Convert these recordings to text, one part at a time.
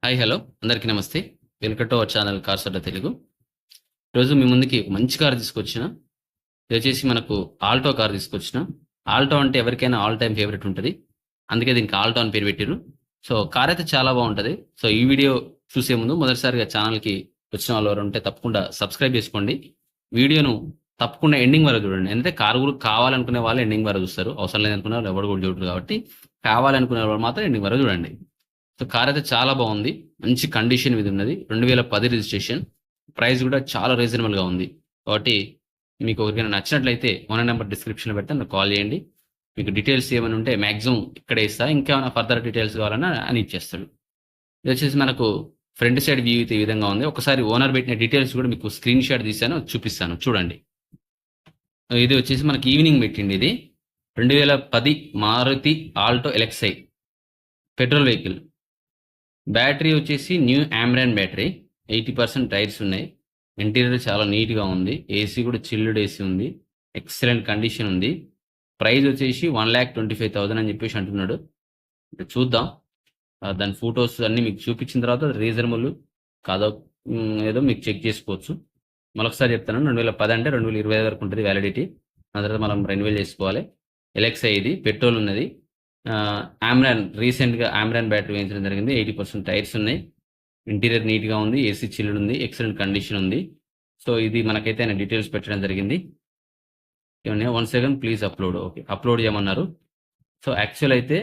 Hi hello అందరికీ నమస్తే. Welcome to our channel cars Adda Telugu. ఈరోజు మీ ముందుకి ఒక మంచి కార్ తీసుకొచ్చిన. ఇది వచ్చేసి మనకు ఆల్టో కార్ తీసుకొచ్చిన. ఆల్టో అంటే ఎవరికైనా ఆల్ టైమ్ ఫేవరెట్ ఉంటది. అందుకే దీనికి ఆల్టో అని పేరు పెట్టిర్రు. సో కార్ అయితే చాలా బాగుంటది. సో ఈ వీడియో చూసే ముందు మొదటిసారిగా ఛానల్‌కి వచ్చిన వాళ్ళు ఎవరైనా ఉంటే తప్పకుండా సబ్స్క్రైబ్ చేసుకోండి. వీడియోను తప్పకుండా ఎండింగ్ వరకు చూడండి. అంటే కారు కావాలనుకునే వాళ్ళు ఎండింగ్ వరకు చూస్తారు. అవసరం లేదనుకునే వాళ్ళు ఎవరు కూడా చూడరు కాబట్టి కావాలనుకునే వాళ్ళు మాత్రం ఎండింగ్ వరకు చూడండి. సో కార్ అయితే చాలా బాగుంది. మంచి కండిషన్ మీద ఉన్నది. 2010 రిజిస్ట్రేషన్. ప్రైస్ కూడా చాలా రీజనబుల్‌గా ఉంది. కాబట్టి మీకు ఎవరికైనా నచ్చినట్లయితే ఓనర్ నంబర్ డిస్క్రిప్షన్‌లో పెడతాను. నాకు కాల్ చేయండి. మీకు డీటెయిల్స్ ఏమైనా ఉంటే మాక్సిమం ఇక్కడే ఇస్తా. ఇంకేమైనా ఫర్దర్ డీటెయిల్స్ కావాలన్నా అని ఇచ్చేస్తాడు. ఇది వచ్చేసి మనకు ఫ్రంట్ సైడ్ వ్యూ అయితే ఈ విధంగా ఉంది. ఒకసారి ఓనర్ పెట్టిన డీటెయిల్స్ కూడా మీకు స్క్రీన్ షాట్ తీశాను చూపిస్తాను చూడండి. ఇది వచ్చేసి మనకి ఈవినింగ్ పెట్టింది ఇది. 2010 Maruti Alto LXi petrol vehicle. Battery వచ్చేసి న్యూ ఆమ్రాన్ బ్యాటరీ. 80% టైర్స్ ఉన్నాయి. ఇంటీరియర్ చాలా నీట్‌గా ఉంది. ఏసీ కూడా చిల్డ్ ఏసీ ఉంది. ఎక్సలెంట్ కండిషన్ ఉంది. ప్రైస్ వచ్చేసి 1,25,000 అని చెప్పేసి అంటున్నాడు. చూద్దాం. దాని ఫోటోస్ అన్నీ మీకు చూపించిన తర్వాత రీజనబుల్ కాదో ఏదో మీకు చెక్ చేసుకోవచ్చు. మరొకసారి చెప్తాను. 2010 అంటే 2025 వరకు ఉంటుంది వ్యాలిడిటీ. ఆ తర్వాత మనం రెన్యువల్ చేసుకోవాలి. ఎలక్సై ఇది పెట్రోల్ ఉన్నది. ఆమ్రాన్ రీసెంట్‌గా ఆమ్రాన్ బ్యాటరీ వేయించడం జరిగింది. 80% టైర్స్ ఉన్నాయి. ఇంటీరియర్ నీట్‌గా ఉంది. ఏసీ చిల్డ్ ఉంది. ఎక్సలెంట్ కండిషన్ ఉంది. సో ఇది మనకైతే ఆయన డీటెయిల్స్ పెట్టడం జరిగింది. ఏమన్నా 1 second please upload. Okay. Upload చేయమన్నారు. సో యాక్చువల్ అయితే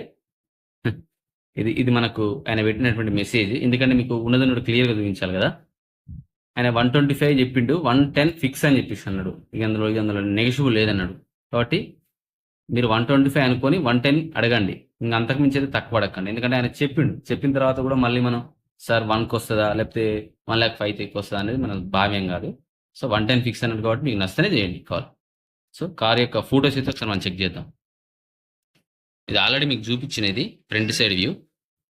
ఇది మనకు ఆయన పెట్టినటువంటి మెసేజ్. ఎందుకంటే మీకు ఉన్నదున్నట్టు క్లియర్‌గా చూపించాలి కదా! ఆయన 125 చెప్పిండు. 110 ఫిక్స్ అని చెప్పేసి అన్నాడు. ఇక అందులో నెగోషియబుల్ లేదన్నాడు. కాబట్టి మీరు 125 అనుకోని 110 అడగండి. ఇంక అంతకు మించి అయితే తక్కువ అడగకండి. ఎందుకంటే ఆయన చెప్పిండు. చెప్పిన తర్వాత కూడా మళ్ళీ మనం సార్ 1కొస్తదా లేకపోతే 1,05,000 ఎక్కువొస్తదా అనేది మన భావ్యం కాదు. సో 110 ఫిక్స్ అన్నాడు కాబట్టి మీకు నచ్చితేనే చేయండి కాల్. సో కార్ యొక్క ఫోటోస్ అయితే ఒకసారి మనం చెక్ చేద్దాం. ఇది ఆల్రెడీ మీకు చూపించినది ఫ్రంట్ సైడ్ వ్యూ.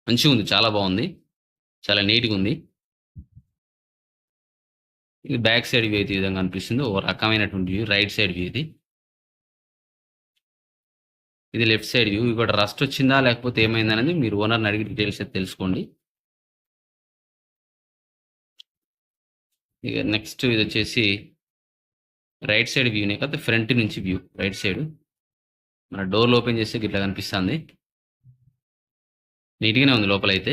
మంచిగుంది. చాలా బాగుంది. చాలా నీట్‌గా ఉంది. ఇది బ్యాక్ సైడ్ వ్యూ అయితే ఈ విధంగా అనిపిస్తుంది. ఓ రకమైనటువంటి వ్యూ. రైట్ సైడ్ వ్యూ ఇది. ఇది లెఫ్ట్ సైడ్ వ్యూ. ఇక్కడ రస్ట్ వచ్చిందా లేకపోతే ఏమైందనేది మీరు ఓనర్‌ని అడిగి డీటెయిల్స్ అయితే తెలుసుకోండి. ఇక నెక్స్ట్ ఇదొచ్చేసి రైట్ సైడ్ వ్యూనే కాకపోతే ఫ్రంట్ నుంచి వ్యూ రైట్ సైడ్. మన డోర్లు ఓపెన్ చేస్తే ఇట్లా కనిపిస్తుంది. నీట్‌గానే ఉంది లోపలైతే.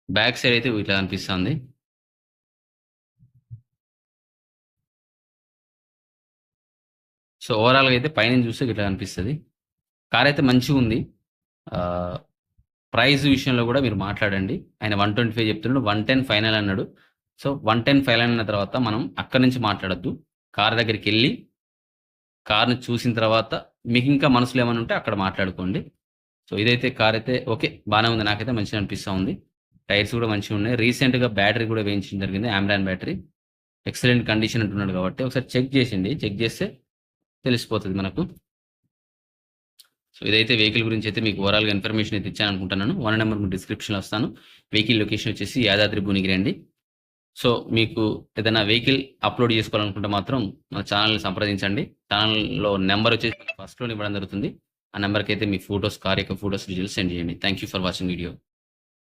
బ్యాక్ సైడ్ అయితే ఇట్లా కనిపిస్తుంది. సో ఓవరాల్‌గా అయితే పైనుంచి చూస్తే ఇట్లా కనిపిస్తది. కార్ అయితే మంచిగుంది. ఆహ్, ప్రైస్ విషయంలో కూడా మీరు మాట్లాడండి. ఆయన 125 చెప్తున్నాడు. 110 ఫైనల్ అన్నాడు. సో 110 ఫైనల్ అన్న తర్వాత మనం అక్కడి నుంచి మాట్లాడొద్దు. కార్ దగ్గరికెళ్ళి కార్‌ని చూసిన తర్వాత మీకింకా మనసులో ఏమైనా ఉంటే అక్కడ మాట్లాడుకోండి. సో ఇదైతే కార్ అయితే ఓకే. బానే ఉంది. నాకైతే మంచిగా అనిపిస్తా ఉంది. టైర్స్ కూడా మంచిగున్నాయి. రీసెంట్‌గా బ్యాటరీ కూడా వేయించడం జరిగింది. ఆమ్రాన్ బ్యాటరీ. ఎక్సలెంట్ కండిషన్ అంటున్నాడు కాబట్టి ఒకసారి చెక్ చేసేయండి. చెక్ చేస్తే తెలిసిపోతది మనకు. సో ఇదైతే వెహికల్ గురించి అయితే మీకు ఓవరాల్‌గా ఇన్ఫర్మేషన్ అయితే ఇచ్చాననుకుంటున్నాను. ఓనర్ నంబర్ మీకు డిస్క్రిప్షన్‌లో ఇస్తాను. వెహికల్ లొకేషన్ వచ్చేసి యాదాద్రి భువనగిరి అండి. సో మీకు ఏదైనా వెహికల్ అప్‌లోడ్ చేసుకోవాలనుకుంటే మాత్రం మన ఛానెల్‌ని సంప్రదించండి. ఛానెల్‌లో నంబర్ వచ్చేసి ఫస్ట్‌లోనే ఇవ్వడం జరుగుతుంది. ఆ నంబర్‌కైతే మీ ఫోటోస్ కార్ యొక్క ఫోటోస్ డీటెయిల్స్ సెండ్ చేయండి. Thank you for watching video.